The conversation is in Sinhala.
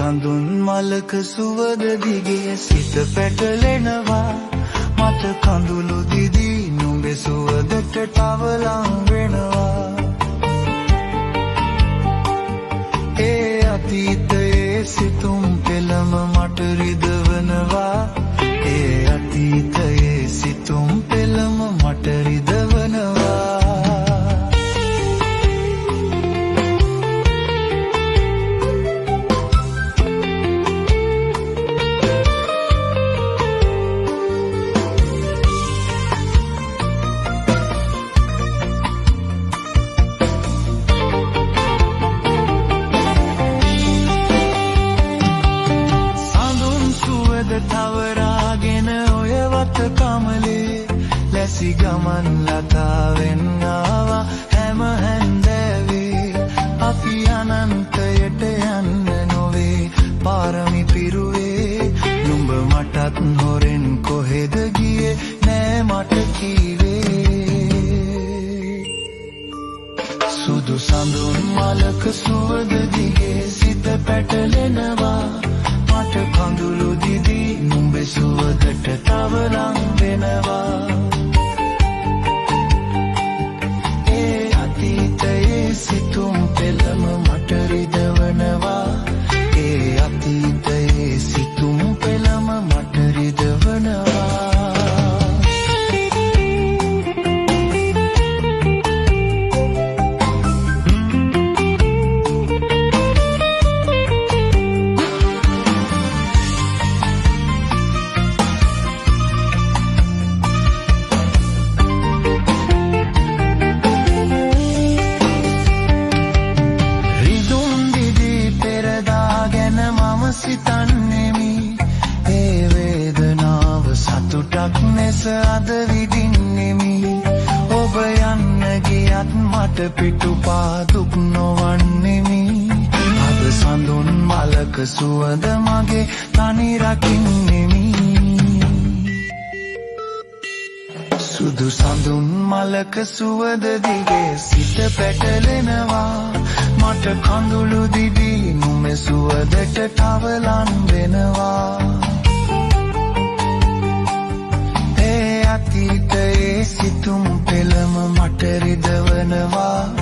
සඳුන් මලක සුවඳ දිගේ සිත පැටලෙනවා මට කඳුළු දිදී නුඹේ සුවඳට තව ලං වෙනවා ඒ අතීතයේ සිතුම් පෙළම මට රිදවනවා ඒ අතීතයේ සිතුම් පෙළම මට රිදවනවා තවරාගෙන ඔය වත කමලේ ලැසි ගමන් ලතාවෙන් ආවා හැම හැන්දෑවේ අපි අනන්තයට යන්න නොවේ පාරමි පිරුවේ නුඹ මටත් හොරෙන් කොහෙද ගියේ නෑ මට කීවේ සුදු සඳුන් මලක සුවඳ දිගේ සිත පැටලෙනවා මට කඳුළු දිදී නුඹේ සුවඳට තව ලං වෙනවා ඒ අතීතයේ සිතුම් පෙළම මට රිදවනවා ඒ අතීතයේ සිතුම් පෙළම මට රිදවනවා සිතන්නෙමි ඒ වේදනාව සතුටක් ලෙස අද විඳින්නෙමි ඔබ යන්න ගියත් මට පිටුපා දුක් නොවන්නෙමි අද සඳුන් මලක සුවඳ මගේ තනි රකින්නෙමි සුදු සඳුන් මලක සුවඳ දිගේ සිත පැටලෙනවා මට කඳුළු දිදී නුඹේ සුවඳට තව ලං වෙනවා ඒ අතීතයේ සිතුම් පෙළම මට රිදවනවා